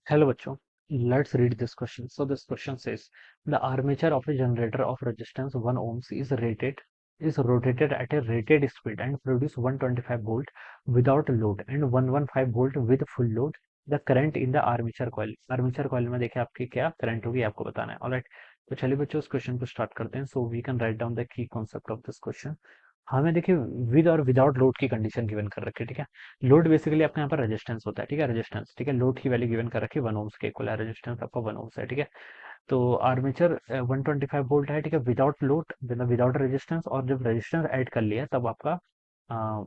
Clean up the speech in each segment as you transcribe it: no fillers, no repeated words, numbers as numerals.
Hello बच्चों, let's read this question. So this question says the armature of a generator of resistance 1 ohms is rotated at a rated speed and produce 125 volt without load and 115 volt with full load. The current in the armature coil में देखिए आपकी क्या current होगी आपको बताना है. Alright, तो चलिए बच्चों उस क्वेश्चन को स्टार्ट करते हैं. So we can write down the key concept of this question. हमें देखिए विद और विदाउट लोड की कंडीशन गिवन कर रखी है. ठीक है, लोड बेसिकली आपका यहाँ पर रेजिस्टेंस होता है. ठीक है, रेजिस्टेंस. ठीक है, लोड की वैल्यू गिवन कर रखी है 1 ओम्स के इक्वल है. रेजिस्टेंस आपका 1 ओम्स है. ठीक है, तो आर्मेचर 125 वोल्ट है. ठीक है, विदाउट लोड मतलब विदाउट रेजिस्टेंस. और जब रेजिस्टेंस ऐड कर लिया तब आपका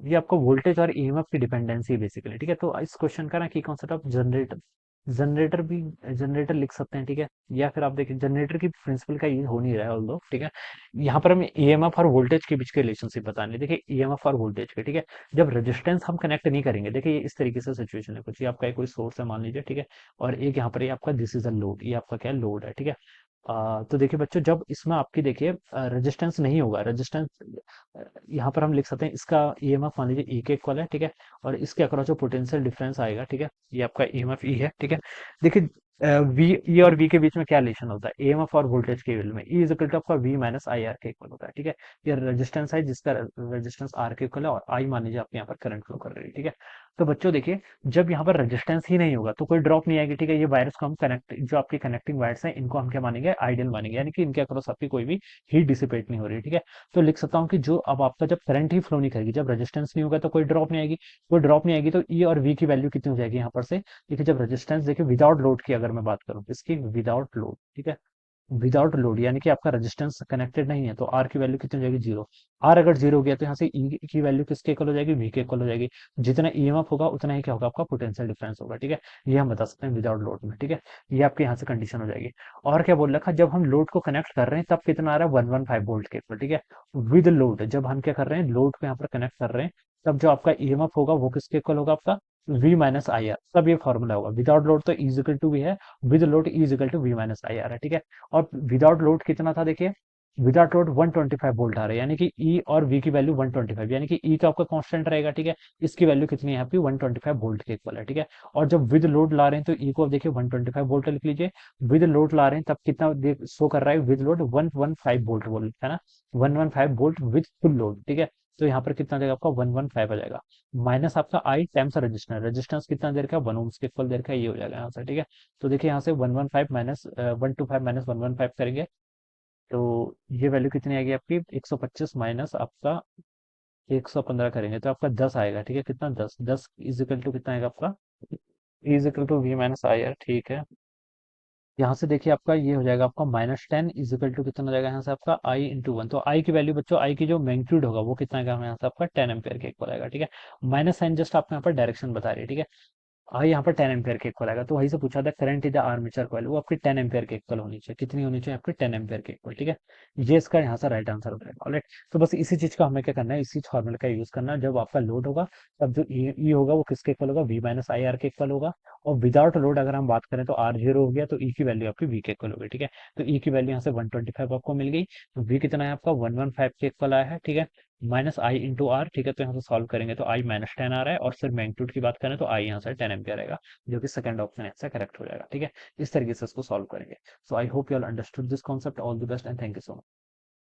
ये आपको वोल्टेज और ईएमएफ की डिपेंडेंसी बेसिकली. ठीक है, तो इस क्वेश्चन का ना की कॉन्सेप्ट ऑफ जनरेटर जनरेटर भी जनरेटर लिख सकते हैं. ठीक है, या फिर आप देखिए जनरेटर की प्रिंसिपल का यूज हो नहीं रहा है ऑल्दो. ठीक है, यहाँ पर हम ईएमएफ और वोल्टेज के बीच के रिलेशनशिप बताने. देखिए ईएमएफ और वोल्टेज के. ठीक है, जब रेजिस्टेंस हम कनेक्ट नहीं करेंगे, देखिए ये इस तरीके से सिचुएशन है कुछ. ये आपका कोई सोर्स है मान लीजिए. ठीक है, और एक यहाँ पर ये आपका दिस इज अ लोड. ये आपका क्या लोड है. ठीक है, तो देखिए बच्चों जब इसमें आपकी देखिए रेजिस्टेंस नहीं होगा. रेजिस्टेंस यहाँ पर हम लिख सकते हैं इसका ईएमएफ मान लीजिए ई के इक्वल है. ठीक है, और इसके अक्रॉस जो पोटेंशियल डिफरेंस आएगा. ठीक है, ये आपका ईएमएफ ई है. ठीक है, देखिए वी ई और वी के बीच में क्या रिलेशन होता है ईएमएफ और वोल्टेज के वैल्यू में. ई इज इक्वल टू आपका वी माइनस आई आर के इक्वल होता है. ठीक है, ये रेजिस्टेंस है जिसका रेजिस्टेंस आर के इक्वल है और आई मान लीजिए आपके यहाँ पर करंट फ्लो कर रही है. ठीक है, तो बच्चों देखिए जब यहाँ पर रेजिस्टेंस ही नहीं होगा तो कोई ड्रॉप नहीं आएगी. ठीक है, ये वायर्स को हम कनेक्ट जो आपकी कनेक्टिंग वायर्स हैं इनको हम क्या मानेंगे आइडियल मानेंगे, यानी कि इनके अक्रॉस आपकी कोई भी हीट डिसिपेट नहीं हो रही है. ठीक है, तो लिख सकता हूँ कि जो अब आपका जब करंट ही फ्लो नहीं करेगी, जब रेजिस्टेंस नहीं होगा तो कोई ड्रॉप नहीं आएगी. कोई ड्रॉप नहीं आएगी तो ई और वी की वैल्यू कितनी हो जाएगी यहाँ पर से. देखिए जब रेजिस्टेंस देखिए विदाउट लोड की अगर मैं बात करूँ इसकी विदाउट लोड. ठीक है, विदाउट लोड यानी कि आपका रेजिस्टेंस कनेक्टेड नहीं है तो आर की वैल्यू कितनी हो जाएगी जीरो. आर अगर जीरो हो गया तो यहाँ से ई की वैल्यू किसके इक्वल हो जाएगी वी के इक्वल हो जाएगी. जितना ईएमएफ होगा उतना ही क्या होगा आपका पोटेंशियल डिफरेंस होगा. ठीक है, ये हम बता सकते हैं विदाउट लोड में. ठीक है, ये आपके यहाँ से कंडीशन हो जाएगी. और क्या बोल रखा जब हम लोड को कनेक्ट कर रहे हैं तब कितना आ रहा है 115 वोल्ट के इक्वल. ठीक है, विद लोड जब हम क्या कर रहे हैं लोड को यहाँ पर कनेक्ट कर रहे हैं तब जो आपका ईएमएफ होगा वो किसके इक्वल होगा आपका वी माइनस आई आर. तब ये फॉर्मूला होगा. विदाउट लोड तो इजिकल टू वी है, with load equal to V minus I R है. ठीक है, और विदाउट लोड कितना था देखिए विदाउट लोड 125 वोल्ट आ रहा है, यानी कि ई और वी की वैल्यू 125, यानी कि ई का आपका कांस्टेंट रहेगा. ठीक है, इसकी वैल्यू कितनी है आपकी 125 वोल्ट के इक्वल है. ठीक है, और जब विद लोड ला रहे हैं तो ई को अब देखिए 125 वोल्ट लिख लीजिए. विद लोड ला रहे हैं तब कितना शो कर रहा है विद लोड 115 वोल्ट वोल्ट है ना, 115 वोल्ट विद फुल लोड. ठीक है, तो यहाँ पर कितना देगा आपका 115 आ जाएगा माइनस आपका आई टाइम्स रेजिस्टेंस. रेजिस्टेंस कितना देर का 1 ओम्स के इक्वल देर का ये हो जाएगा यहाँ से. ठीक है, तो देखिए यहाँ से 115 माइनस 125 माइनस 115 करेंगे तो ये वैल्यू कितनी आएगी आपकी 125 माइनस आपका 115 करेंगे तो आपका 10 आएगा. ठीक है, कितना 10 10 इज इक्वल टू कितना आएगा आपका is equal to V minus I R. ठीक है, यहाँ से देखिए आपका ये हो जाएगा आपका -10 इज इक्वल टू कितना हो जाएगा यहाँ से आपका आई इंटू वन. तो आई की वैल्यू बच्चों आई की जो मैग्नीट्यूड होगा वो कितना आएगा यहाँ से आपका 10 एम्पियर के इक्वल आएगा. ठीक है, माइनस साइन जस्ट आपको यहाँ पर डायरेक्शन बता रही है. ठीक है, यहाँ पर 10 एम्पियर के इक्वल आएगा. तो वहीं से पूछा था current in the armature coil वो आपकी 10 एम्पियर के इक्वल होनी चाहिए. कितनी होनी चाहिए आपकी 10 एम्पियर के इक्वल. ठीक है, ये इसका यहाँ से राइट आंसर हो जाएगा. ऑलराइट, तो बस इसी चीज का हमें क्या करना है इसी फॉर्मूले का यूज करना है. जब आपका लोड होगा तब जो ई होगा वो किसके इक्वल होगा वी माइनस आई आर के इक्वल होगा. और विदाउट लोड अगर हम बात करें तो आर जीरो हो गया तो ई की वैल्यू आपकी वी के इक्वल होगी. ठीक है, तो ई की वैल्यू यहाँ से 125 आपको मिल गई. वी कितना है आपका 115 के इक्वल आया है. ठीक है, माइनस आई इंटू आर. ठीक है, तो यहाँ से सॉल्व करेंगे तो आई -10 आ रहा है और सिर्फ मैग्नीट्यूड की बात करें तो आई यहाँ से 10 एम्पियर आएगा जो कि सेकंड ऑप्शन है करेक्ट हो जाएगा. ठीक है, इस तरीके से इसको सॉल्व करेंगे. So I hope you all understood this concept. All the best and thank you so much.